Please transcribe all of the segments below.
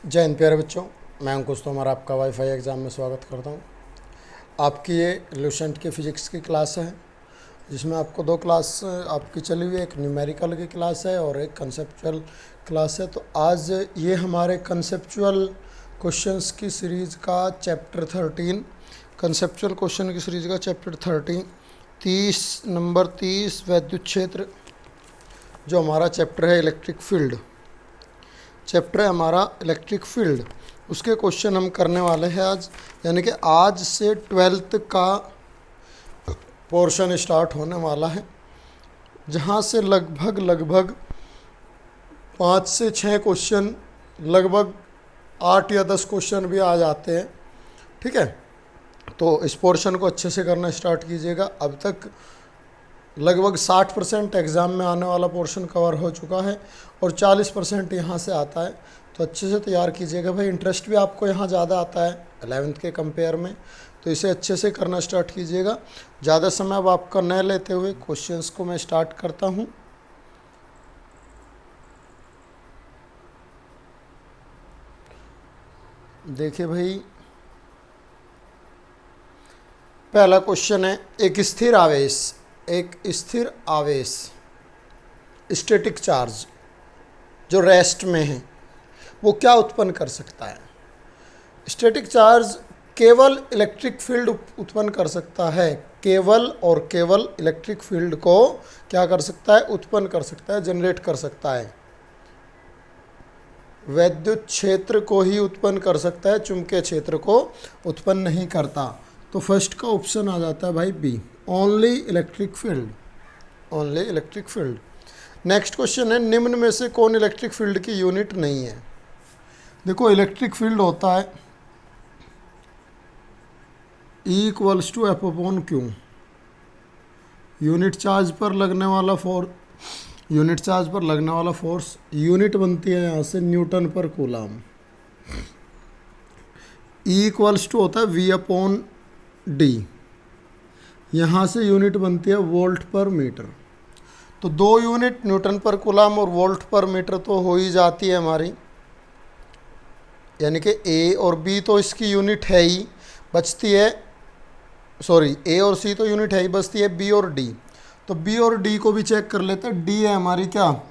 जय हिंद प्यारे बच्चों, मैं अंकुश तोमर आपका वाईफाई एग्ज़ाम में स्वागत करता हूं। आपकी ये लूसेंट की फ़िज़िक्स की क्लास है, जिसमें आपको दो क्लास आपकी चली हुई है। एक न्यूमेरिकल की क्लास है और एक कंसेप्चुअल क्लास है। तो आज ये हमारे कंसेप्चुअल क्वेश्चंस की सीरीज़ का चैप्टर 13, कंसेप्चुअल क्वेश्चन की सीरीज़ का चैप्टर 13 नंबर 30 वैद्युत क्षेत्र, जो हमारा चैप्टर है इलेक्ट्रिक फील्ड। चैप्टर है हमारा इलेक्ट्रिक फील्ड, उसके क्वेश्चन हम करने वाले हैं आज। यानी कि आज से 12th का पोर्शन स्टार्ट होने वाला है, जहाँ से लगभग 5 से 6 क्वेश्चन, लगभग 8 या 10 क्वेश्चन भी आ जाते हैं। ठीक है, तो इस पोर्शन को अच्छे से करना स्टार्ट कीजिएगा। अब तक लगभग 60% एग्ज़ाम में आने वाला पोर्शन कवर हो चुका है और 40% यहाँ से आता है। तो अच्छे से तैयार कीजिएगा भाई। इंटरेस्ट भी आपको यहाँ ज़्यादा आता है 11th के कंपेयर में, तो इसे अच्छे से करना स्टार्ट कीजिएगा। ज़्यादा समय अब आपका न लेते हुए क्वेश्चंस को मैं स्टार्ट करता हूँ। देखिए भाई, पहला क्वेश्चन है, एक स्थिर आवेश स्टैटिक चार्ज जो रेस्ट में है, वो क्या उत्पन्न कर सकता है। स्टैटिक चार्ज केवल इलेक्ट्रिक फील्ड उत्पन्न कर सकता है, केवल और केवल इलेक्ट्रिक फील्ड को क्या कर सकता है, उत्पन्न कर सकता है, जनरेट कर सकता है। वैद्युत क्षेत्र को ही उत्पन्न कर सकता है, चुंबकीय क्षेत्र को उत्पन्न नहीं करता। तो फर्स्ट का ऑप्शन आ जाता है भाई B, only electric field, only electric field. Next question है, निम्न में से कौन इलेक्ट्रिक फील्ड की यूनिट नहीं है। देखो, इलेक्ट्रिक फील्ड होता है E = F/Q, यूनिट चार्ज पर लगने वाला फोर्स, यूनिट बनती है यहाँ से न्यूटन पर कूलाम। E = होता है V/D, यहाँ से यूनिट बनती है वोल्ट पर मीटर। तो दो यूनिट न्यूटन पर कूलाम और वोल्ट पर मीटर तो हो ही जाती है हमारी, यानी कि ए और बी तो इसकी यूनिट है ही, बचती है, सॉरी ए और सी तो यूनिट है ही, बचती है बी और डी। तो बी और डी को भी चेक कर लेते हैं। डी है हमारी क्या,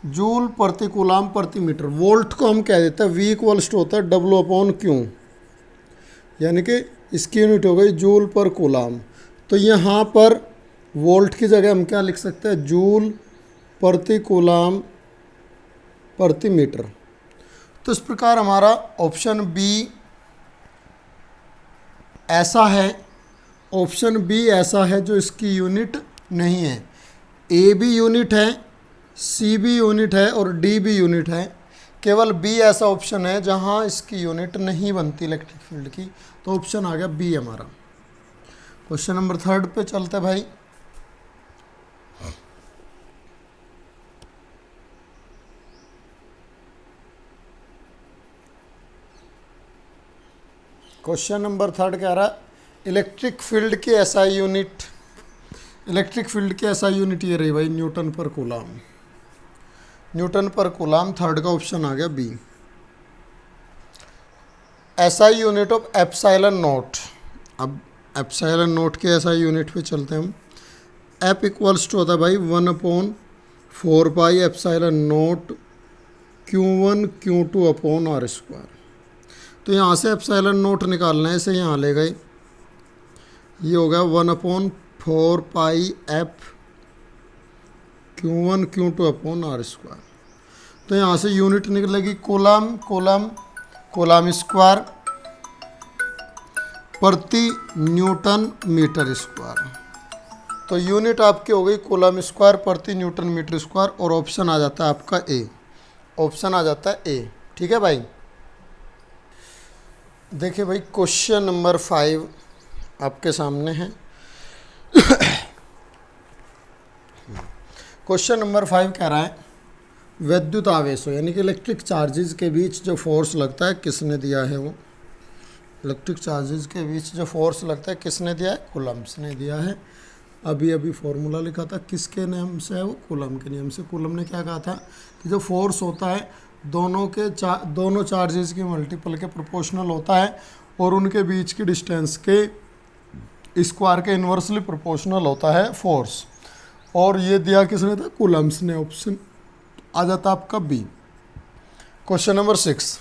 जूल प्रति कूलाम प्रति मीटर। वोल्ट को हम कह देते हैं V = होता है W/Q, यानी कि इसकी यूनिट हो गई जूल पर कूलाम। तो यहाँ पर वोल्ट की जगह हम क्या लिख सकते हैं, जूल प्रति कूलाम प्रति मीटर। तो इस प्रकार हमारा ऑप्शन बी ऐसा है, ऑप्शन बी ऐसा है जो इसकी यूनिट नहीं है। ए भी यूनिट है, सी भी यूनिट है और डी भी यूनिट है। केवल बी ऐसा ऑप्शन है जहां इसकी यूनिट नहीं बनती इलेक्ट्रिक फील्ड की। तो ऑप्शन आ गया बी हमारा। क्वेश्चन नंबर 3 पे चलते भाई। क्वेश्चन नंबर 3 कह रहा है, इलेक्ट्रिक फील्ड की एसआई यूनिट, इलेक्ट्रिक फील्ड की एसआई यूनिट ये रही भाई, न्यूटन पर कूलाम। न्यूटन पर कूलाम, 3 का ऑप्शन आ गया B. SI unit of epsilon naught. अब एप्सिलॉन नॉट के एसआई यूनिट पे चलते हैं हम। एप = होता है भाई 1/4 pi epsilon not Q1 Q2/R²। तो यहाँ से एप्सिलॉन नॉट निकालना है, इसे यहाँ ले गए, ये हो गया 1/4 पाई एफ Q1 Q2/R²। तो यहाँ से यूनिट निकलेगी कूलाम स्क्वायर प्रति न्यूटन मीटर स्क्वायर। तो यूनिट आपकी हो गई कूलाम स्क्वायर प्रति न्यूटन मीटर स्क्वायर, और ऑप्शन आ जाता है आपका ए, ऑप्शन आ जाता है ए। ठीक है भाई। देखिए भाई, क्वेश्चन नंबर 5 आपके सामने है। क्वेश्चन नंबर 5 कह रहा है, विद्युत आवेशों यानी कि इलेक्ट्रिक चार्जेस के बीच जो फोर्स लगता है किसने दिया है। वो इलेक्ट्रिक चार्जेस के बीच जो फोर्स लगता है किसने दिया है, कूलम्ब्स ने दिया है। अभी फॉर्मूला लिखा था, किसके नियम से है वो, कूलम के नियम से। कूलम ने क्या कहा था कि जो फोर्स होता है दोनों चार्जेस के मल्टीपल के प्रोपोर्शनल होता है और उनके बीच की डिस्टेंस के स्क्वायर के इन्वर्सली प्रोपोर्शनल होता है फोर्स। और ये दिया किसने था? कूलम्ब्स ने। ऑप्शन आ जाता आपका बी। क्वेश्चन नंबर 6,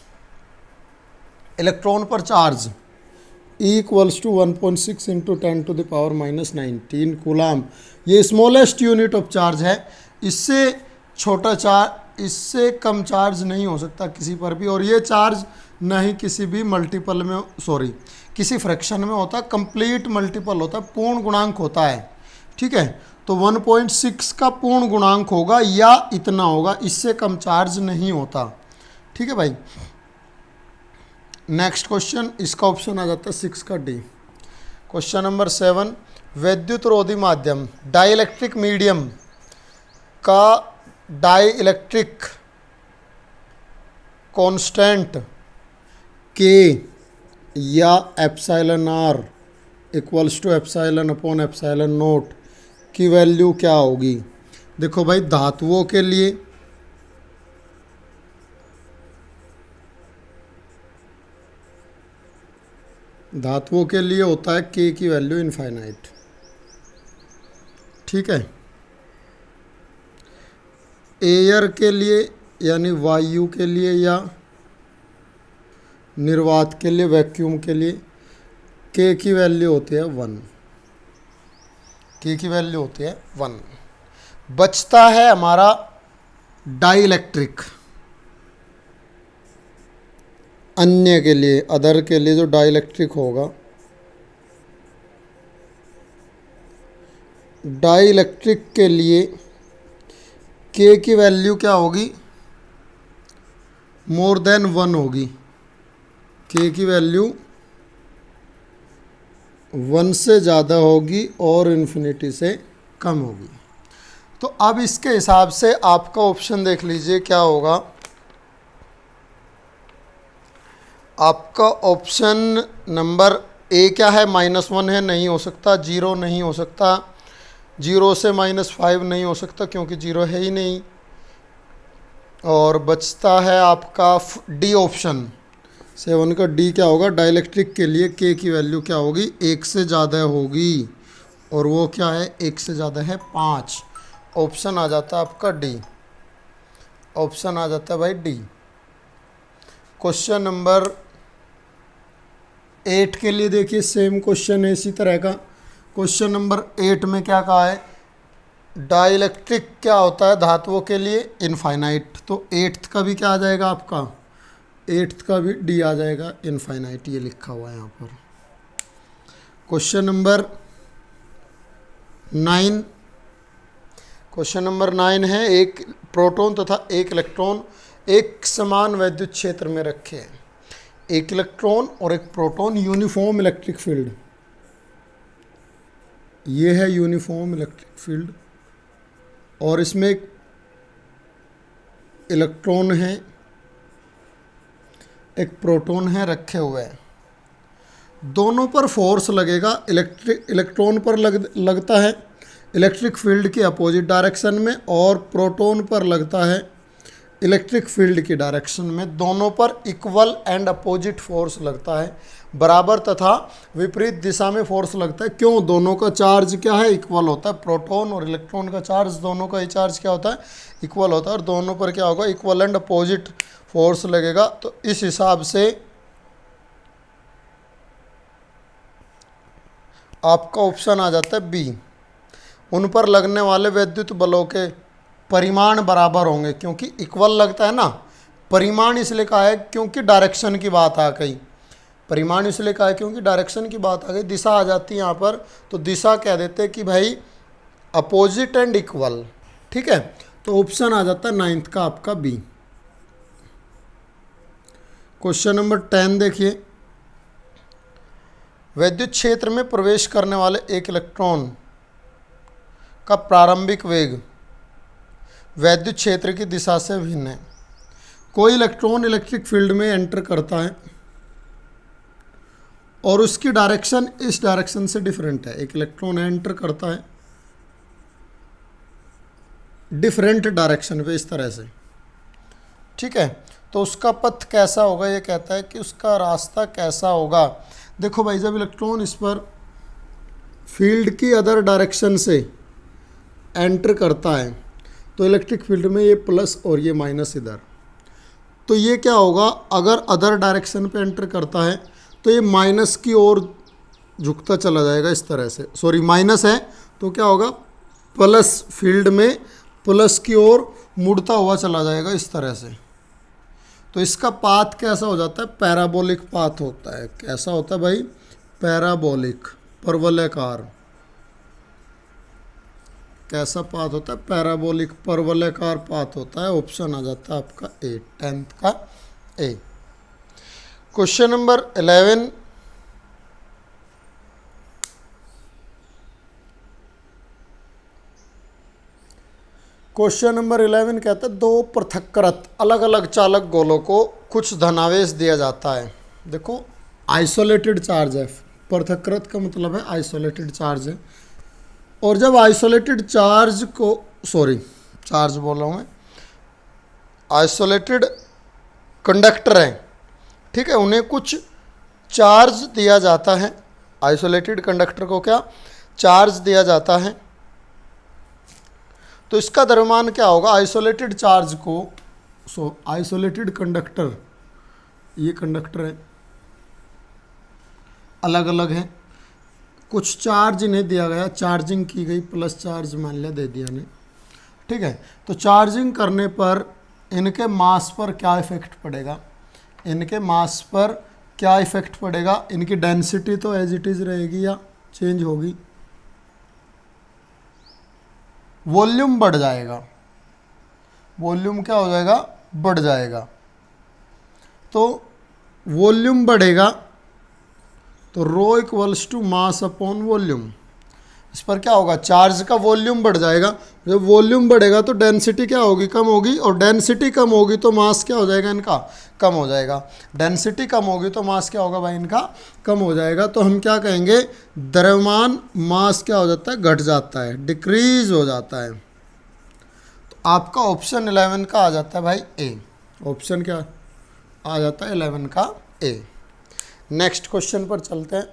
इलेक्ट्रॉन पर charge E equals to 1.6 into 10⁻⁻19 coulomb. ये स्मॉलेस्ट यूनिट ऑफ चार्ज है। इससे छोटा चार्ज, इससे कम चार्ज नहीं हो सकता किसी पर भी। और ये चार्ज ना ही किसी भी मल्टीपल में, सॉरी, किसी फ्रैक्शन में होता है, कंप्लीट मल्टीपल होता है, पूर्ण गुणांक होता है। ठीक है, तो 1.6 का पूर्ण गुणांक होगा या इतना होगा, इससे कम चार्ज नहीं होता। ठीक है भाई। नेक्स्ट क्वेश्चन, इसका ऑप्शन आ जाता है 6 का डी। क्वेश्चन नंबर 7, विद्युत रोधी माध्यम डाइलेक्ट्रिक मीडियम का डाइलेक्ट्रिक कांस्टेंट के या epsilon R equals to epsilon upon epsilon naught की वैल्यू क्या होगी? देखो भाई, धातुओं के लिए होता है के की वैल्यू इनफाइनाइट। ठीक है, एयर के लिए यानी वायु के लिए या निर्वात के लिए, वैक्यूम के लिए के की वैल्यू होती है 1। के की वैल्यू होती है 1। बचता है हमारा डाइलेक्ट्रिक। अन्य के लिए, अदर के लिए जो डाइलेक्ट्रिक होगा, डाइलेक्ट्रिक के लिए के की वैल्यू क्या होगी? मोर देन 1 होगी। के की वैल्यू 1 से ज़्यादा होगी और इन्फिनिटी से कम होगी। तो अब इसके हिसाब से आपका ऑप्शन देख लीजिए क्या होगा। आपका ऑप्शन नंबर ए क्या है? -1 है, नहीं हो सकता। 0 नहीं हो सकता। 0 से -5 नहीं हो सकता क्योंकि 0 है ही नहीं। और बचता है आपका डी ऑप्शन 7 का। डी क्या होगा? डाइलेक्ट्रिक के लिए के की वैल्यू क्या होगी? 1 से ज़्यादा होगी। और वो क्या है? 1 से ज़्यादा है 5। ऑप्शन आ जाता है आपका डी। ऑप्शन आ जाता है भाई डी। क्वेश्चन नंबर 8 के लिए देखिए, सेम क्वेश्चन है इसी तरह का। क्वेश्चन नंबर 8 में क्या कहा है? डाइलेक्ट्रिक क्या होता है धातुओं के लिए? इनफाइनाइट। तो 8th का भी क्या आ जाएगा आपका? 8th का भी डी आ जाएगा, इनफाइनाइट। ये लिखा हुआ है यहाँ पर। Question number 9। क्वेश्चन नंबर 9 है, एक प्रोटॉन तथा एक इलेक्ट्रॉन एक समान विद्युत क्षेत्र में रखे हैं। एक इलेक्ट्रॉन और एक प्रोटॉन, यूनिफॉर्म इलेक्ट्रिक फील्ड। ये है यूनिफॉर्म इलेक्ट्रिक फील्ड। और इसमें एक इलेक्ट्रॉन है, एक प्रोटॉन है, रखे हुए हैं। दोनों पर फोर्स लगेगा। इलेक्ट्रॉन पर लगता है इलेक्ट्रिक फील्ड के अपोजिट डायरेक्शन में, और प्रोटॉन पर लगता है इलेक्ट्रिक फील्ड की डायरेक्शन में। दोनों पर इक्वल एंड अपोजिट फोर्स लगता है। बराबर तथा विपरीत दिशा में फोर्स लगता है। क्यों? दोनों का चार्ज क्या है? इक्वल होता है। प्रोटॉन और इलेक्ट्रॉन का चार्ज, दोनों का ही चार्ज क्या होता है? इक्वल होता है। और दोनों पर क्या होगा? इक्वल एंड अपोजिट फोर्स लगेगा। तो इस हिसाब से आपका ऑप्शन आ जाता है बी। उन पर लगने वाले विद्युत बलों के परिमाण बराबर होंगे, क्योंकि इक्वल लगता है ना। परिमाण इसलिए कहा है क्योंकि डायरेक्शन की बात आ गई। परिमाण इसलिए कहा है क्योंकि डायरेक्शन की बात आ गई। दिशा आ जाती है यहाँ पर, तो दिशा कह देते हैं कि भाई अपोजिट एंड इक्वल। ठीक है, तो ऑप्शन आ जाता है 9th का आपका बी। क्वेश्चन नंबर 10 देखिए, विद्युत क्षेत्र में प्रवेश करने वाले एक इलेक्ट्रॉन का प्रारंभिक वेग विद्युत क्षेत्र की दिशा से भिन्न है। कोई इलेक्ट्रॉन इलेक्ट्रिक फील्ड में एंटर करता है और उसकी डायरेक्शन इस डायरेक्शन से डिफरेंट है। एक इलेक्ट्रॉन एंटर करता है डिफरेंट डायरेक्शन पे, इस तरह से। ठीक है, तो उसका पथ कैसा होगा, ये कहता है कि उसका रास्ता कैसा होगा। देखो भाई, जब इलेक्ट्रॉन इस पर फील्ड की अदर डायरेक्शन से एंटर करता है तो इलेक्ट्रिक फील्ड में ये प्लस और ये माइनस इधर, तो ये क्या होगा, अगर अदर डायरेक्शन पे एंटर करता है तो ये माइनस की ओर झुकता चला जाएगा इस तरह से, सॉरी माइनस है तो क्या होगा, प्लस फील्ड में प्लस की ओर मुड़ता हुआ चला जाएगा इस तरह से। तो इसका पाथ कैसा हो जाता है, पैराबोलिक पाथ होता है। कैसा होता है भाई, पैराबोलिक, परवलयकार। कैसा पाथ होता है, पैराबोलिक परवलयकार पाथ होता है। ऑप्शन आ जाता है आपका ए, 10th का ए। क्वेश्चन नंबर 11, क्वेश्चन नंबर 11 कहता है दो पृथक्कृत अलग अलग चालक गोलों को कुछ धनावेश दिया जाता है। देखो आइसोलेटेड चार्ज है, पृथक्कृत का मतलब है आइसोलेटेड चार्ज है। और जब आइसोलेटेड चार्ज को, सॉरी चार्ज बोल रहा हूँ मैं, आइसोलेटेड कंडक्टर हैं, ठीक है, उन्हें कुछ चार्ज दिया जाता है। आइसोलेटेड कंडक्टर को क्या चार्ज दिया जाता है, तो इसका द्रव्यमान क्या होगा, आइसोलेटेड चार्ज को, आइसोलेटेड कंडक्टर, ये कंडक्टर है, अलग अलग है, कुछ चार्ज इन्हें दिया गया, चार्जिंग की गई, प्लस चार्ज मान लिया दे दिया इन्हें, ठीक है। तो चार्जिंग करने पर इनके मास पर क्या इफेक्ट पड़ेगा, इनके मास पर क्या इफेक्ट पड़ेगा, इनकी डेंसिटी तो एज इट इज़ रहेगी या चेंज होगी, वॉल्यूम बढ़ जाएगा, वॉल्यूम क्या हो जाएगा, बढ़ जाएगा। तो वॉल्यूम बढ़ेगा तो rho equals to mass upon volume, इस पर क्या होगा, चार्ज का वॉल्यूम बढ़ जाएगा। जब वॉल्यूम बढ़ेगा तो डेंसिटी क्या होगी, कम होगी, और डेंसिटी कम होगी तो मास क्या हो जाएगा, इनका कम हो जाएगा। डेंसिटी कम होगी तो मास क्या होगा भाई, इनका कम हो जाएगा। तो हम क्या कहेंगे, द्रव्यमान मास क्या हो जाता है, घट जाता है, डिक्रीज हो जाता है। तो आपका ऑप्शन 11 का आ जाता है भाई ए, ऑप्शन क्या आ जाता है 11 का ए। नेक्स्ट क्वेश्चन पर चलते हैं।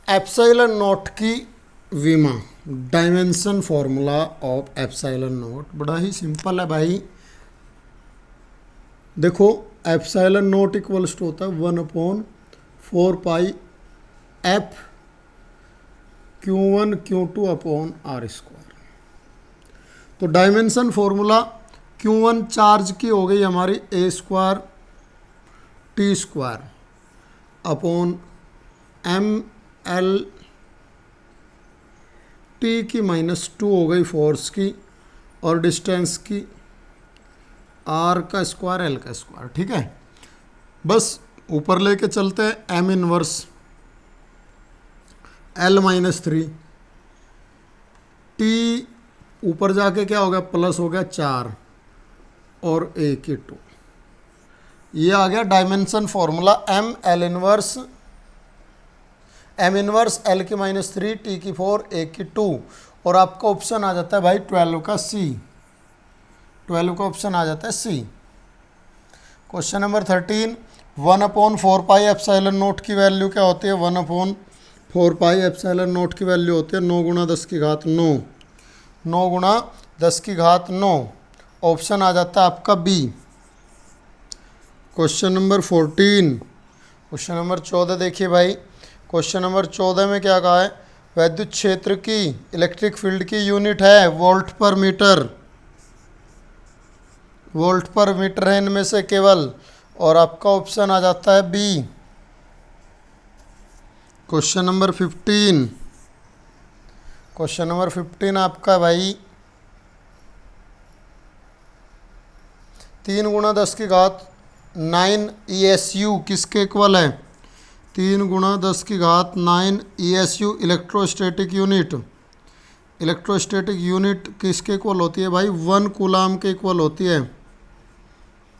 एप्सिलॉन नॉट की विमा, dimension formula of epsilon not बड़ा ही सिंपल है भाई। देखो एप्सिलॉन नॉट इक्वल्स टू होता है 1/4 pi F Q1 Q2 upon R square. तो डायमेंशन फॉर्मूला Q1 चार्ज की हो गई हमारी a square T square upon ML T की -2 हो गई फोर्स की, और डिस्टेंस की R का स्क्वायर L का स्क्वायर, ठीक है। बस ऊपर लेके चलते हैं, M इनवर्स L -3 T ऊपर जाके क्या हो गया, प्लस हो गया 4 और A की 2। ये आ गया dimension formula M inverse L की -3 T की 4 A की 2, और आपका ऑप्शन आ जाता है भाई 12 का C, 12 का ऑप्शन आ जाता है C। Question number 13, 1/4 pi epsilon not की वैल्यू क्या होती है, 1/4 पाई एप्सिलॉन नॉट की वैल्यू होती है 9 × 10 की घात 9, 9 × 10 की घात 9। ऑप्शन आ जाता है आपका B. Question number 14, question number 14 देखिए भाई। क्वेश्चन नंबर 14 में क्या कहा है, वैद्युत क्षेत्र की इलेक्ट्रिक फील्ड की यूनिट है वोल्ट पर मीटर, वोल्ट पर मीटर है इनमें से केवल, और आपका ऑप्शन आ जाता है B. Question number 15, question number 15 आपका भाई 3 × 10 की घात 9 ESU किसके इक्वल है, 3 × 10 की घात 9 ESU electrostatic unit, electrostatic unit किसके इक्वल होती है भाई, 1 कूलाम के इक्वल होती है।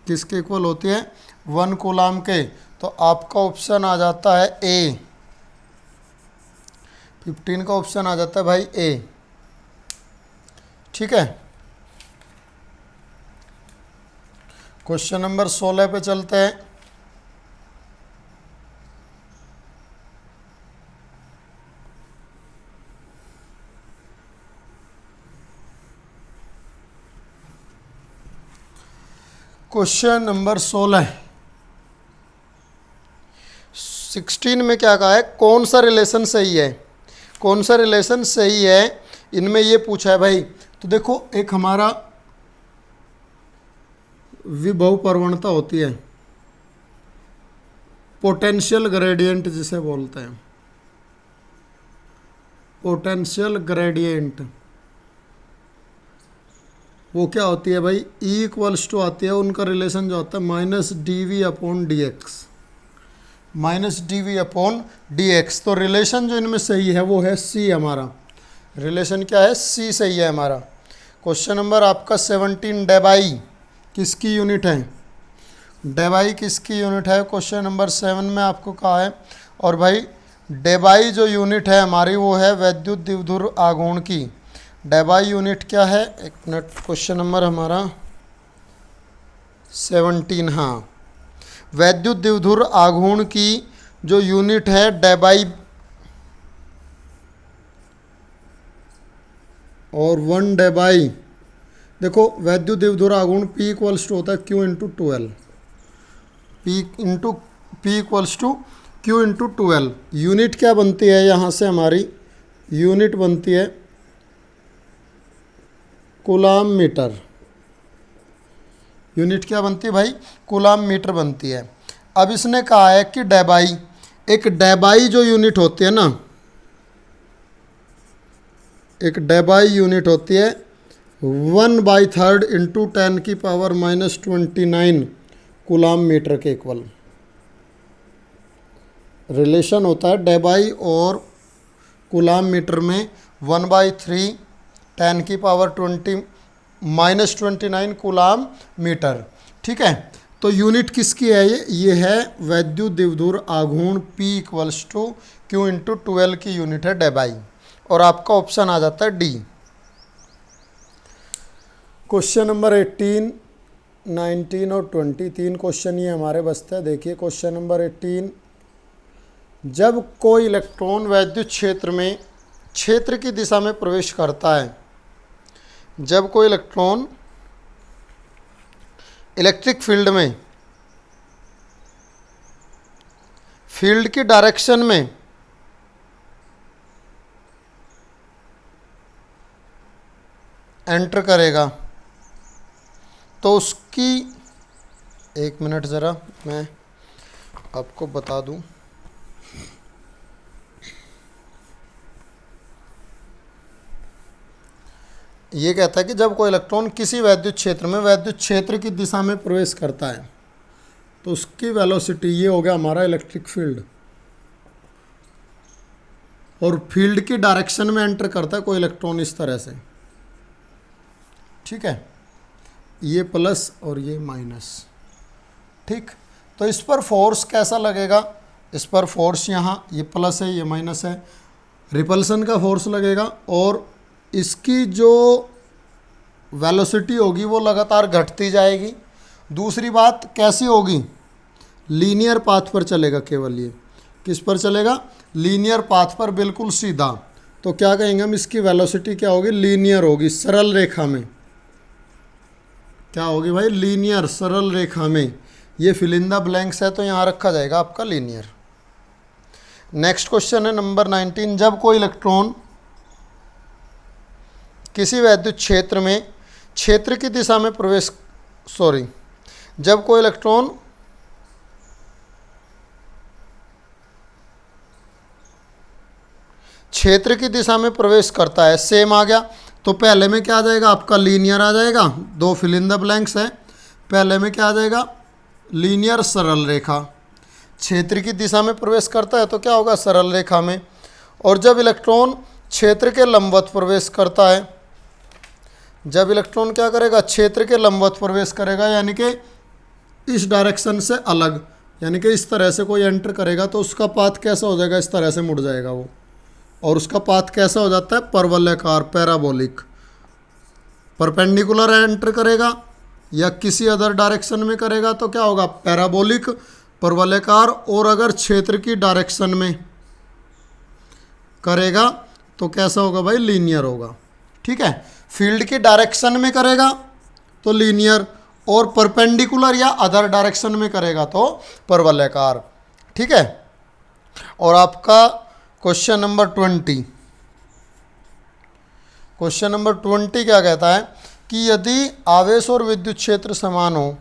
किसके इक्वल होती है, 1 कूलाम के। तो आपका ऑप्शन आ जाता है ए, 15 का ऑप्शन आ जाता है भाई ए। ठीक है। क्वेश्चन नंबर 16 पे चलते हैं। क्वेश्चन नंबर 16 में क्या कहा है, कौन सा रिलेशन सही है, कौन सा रिलेशन सही है, इनमें ये पूछा है भाई। तो देखो, एक हमारा विभव प्रवणता होती है, पोटेंशियल ग्रेडियंट जिसे बोलते हैं, पोटेंशियल ग्रेडियंट, वो क्या होती है भाई, ई इक्वल्स टू आती है, उनका रिलेशन जो होता है minus d V upon d x, minus d V upon d x. तो रिलेशन जो इनमें सही है वो है सी, हमारा रिलेशन क्या है, सी सही है हमारा। क्वेश्चन नंबर आपका 17, डेबाई किसकी यूनिट है, डेबाई किसकी यूनिट है, क्वेश्चन नंबर 7 में आपको कहा है। और भाई डेबाई जो यूनिट है हमारी वो है वैद्युत द्विध्रुव आघूर्ण की। डेबाई यूनिट क्या है, एक मिनट, क्वेश्चन नंबर हमारा 17, हाँ, वैद्युत द्विध्रुव आघूर्ण की जो यूनिट है डेबाई, और 1 डेबाई, देखो वैद्युत द्विध्रुव आघूर्ण P इक्वल्स टू होता है Q into 12, P equals to Q into 12। Unit क्या बनती है यहाँ से, हमारी यूनिट बनती है कूलाम मीटर। यूनिट क्या बनती है भाई, कूलाम मीटर बनती है। अब इसने कहा है कि डेबाई, एक डेबाई जो यूनिट होती है ना, एक डेबाई यूनिट होती है 1/3 इंटू 10 की पावर -29 कूलाम मीटर के इक्वल। रिलेशन होता है डेबाई और कूलाम मीटर में 1/3 10 की पावर -29 कूलाम मीटर, ठीक है। तो यूनिट किसकी है, ये है वैद्युत द्विध्रुव आघूर्ण P equals to Q into 12 की यूनिट है डेबाई, और आपका ऑप्शन आ जाता है डी। क्वेश्चन नंबर 18, 19 और 20, 3 क्वेश्चन ये हमारे बचते हैं। देखिए क्वेश्चन नंबर 18, जब कोई इलेक्ट्रॉन वैद्युत क्षेत्र में क्षेत्र की दिशा में प्रवेश करता है, जब कोई इलेक्ट्रॉन इलेक्ट्रिक फील्ड में, फील्ड की डायरेक्शन में एंटर करेगा, तो उसकी, एक मिनट ज़रा मैं आपको बता दूं, ये कहता है कि जब कोई इलेक्ट्रॉन किसी वैद्युत क्षेत्र में, वैद्युत क्षेत्र की दिशा में प्रवेश करता है, तो उसकी वेलोसिटी, ये हो गया हमारा इलेक्ट्रिक फील्ड, और फील्ड की डायरेक्शन में एंटर करता है कोई इलेक्ट्रॉन इस तरह से, ठीक है, ये प्लस और ये माइनस, ठीक। तो इस पर फोर्स कैसा लगेगा, इस पर फोर्स, यहाँ ये प्लस है ये माइनस है, रिपल्सन का फोर्स लगेगा, और इसकी जो वेलोसिटी होगी वो लगातार घटती जाएगी। दूसरी बात कैसी होगी, लीनियर पाथ पर चलेगा, केवल ये किस पर चलेगा, लीनियर पाथ पर, बिल्कुल सीधा। तो क्या कहेंगे हम, इसकी वेलोसिटी क्या होगी, लीनियर होगी, सरल रेखा में। क्या होगी भाई, लीनियर, सरल रेखा में। ये फिल इन द ब्लैंक्स है तो यहाँ रखा जाएगा आपका लीनियर। नेक्स्ट क्वेश्चन है नंबर 19, जब कोई इलेक्ट्रॉन किसी वैद्युत क्षेत्र में क्षेत्र की दिशा में प्रवेश, जब कोई इलेक्ट्रॉन क्षेत्र की दिशा में प्रवेश करता है, सेम आ गया। तो पहले में क्या आ जाएगा आपका, लीनियर आ जाएगा, दो फिल इन द ब्लैंक्स है। पहले में क्या आ जाएगा, लीनियर, सरल रेखा। क्षेत्र की दिशा में प्रवेश करता है तो क्या होगा, सरल रेखा में। और जब इलेक्ट्रॉन क्षेत्र के लंबवत प्रवेश करता है, जब इलेक्ट्रॉन क्या करेगा, क्षेत्र के लंबवत प्रवेश करेगा, यानी कि इस डायरेक्शन से अलग, यानी कि इस तरह से कोई एंटर करेगा, तो उसका पाथ कैसा हो जाएगा, इस तरह से मुड़ जाएगा वो। और उसका पाथ कैसा हो जाता है, परवलयाकार, पैराबोलिक। परपेंडिकुलर एंटर करेगा या किसी अदर डायरेक्शन में करेगा तो क्या होगा, पैराबोलिक, परवलयाकार। और अगर क्षेत्र की डायरेक्शन में करेगा तो कैसा होगा भाई, लीनियर होगा। ठीक है, फील्ड की डायरेक्शन में करेगा तो लीनियर, और परपेंडिकुलर या अदर डायरेक्शन में करेगा तो परवलयाकार। ठीक है, और आपका क्वेश्चन नंबर 20, क्वेश्चन नंबर 20 क्या कहता है कि यदि आवेश और विद्युत क्षेत्र समान हो,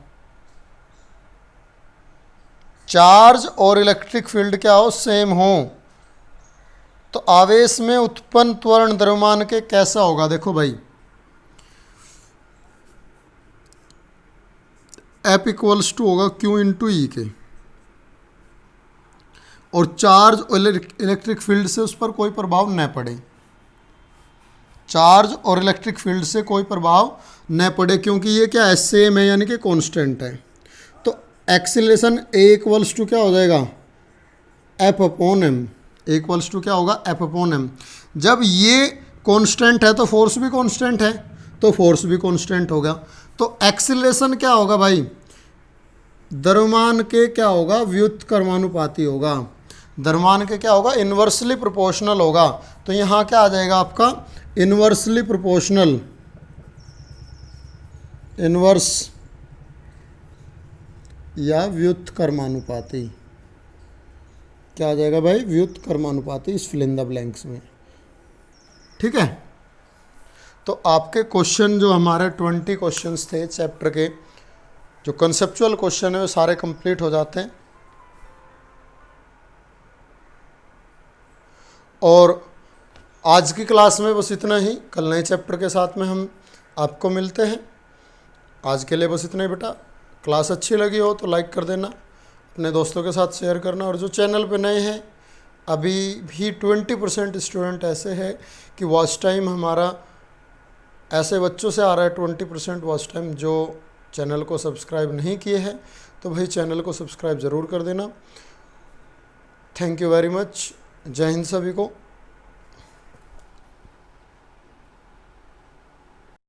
चार्ज और इलेक्ट्रिक फील्ड क्या हो, सेम हो, तो आवेश में उत्पन्न त्वरण द्रव्यमान के कैसा होगा। देखो भाई, F इक्वल्स टू होगा Q इंटू ई के, और चार्ज और इलेक्ट्रिक फील्ड से उस पर कोई प्रभाव न पड़े, चार्ज और इलेक्ट्रिक फील्ड से कोई प्रभाव न पड़े, क्योंकि ये क्या है, सेम है, यानी कि कांस्टेंट है। तो एक्सीलरेशन A इक्वल्स टू क्या हो जाएगा, F upon M. Equals to क्या होगा, F अपॉन एम। जब ये कांस्टेंट है तो फोर्स भी कांस्टेंट है, तो फोर्स भी कांस्टेंट होगा। तो एक्सीलरेशन क्या होगा भाई, द्रव्यमान के क्या होगा, व्युत्क्रमानुपाती होगा। द्रव्यमान के क्या होगा, इन्वर्सली प्रोपोर्शनल होगा। तो यहाँ क्या आ जाएगा आपका, इन्वर्सली प्रोपोर्शनल, इन्वर्स या व्युत्क्रमानुपाती। क्या आ जाएगा भाई, व्युत्क्रमानुपाती, इस फिल इन द ब्लैंक्स में। ठीक है, तो आपके क्वेश्चन जो हमारे 20 क्वेश्चंस थे चैप्टर के, जो कंसेप्चुअल क्वेश्चन है वो सारे कंप्लीट हो जाते हैं। और आज की क्लास में बस इतना ही, कल नए चैप्टर के साथ में हम आपको मिलते हैं। आज के लिए बस इतना ही बेटा। क्लास अच्छी लगी हो तो लाइक कर देना, अपने दोस्तों के साथ शेयर करना, और जो चैनल पे नए हैं, अभी भी 20% स्टूडेंट ऐसे हैं कि वॉच टाइम हमारा ऐसे बच्चों से आ रहा है 20% वॉच टाइम, जो चैनल को सब्सक्राइब नहीं किए हैं, तो भाई चैनल को सब्सक्राइब ज़रूर कर देना। Thank you very much. जय हिंद सभी को।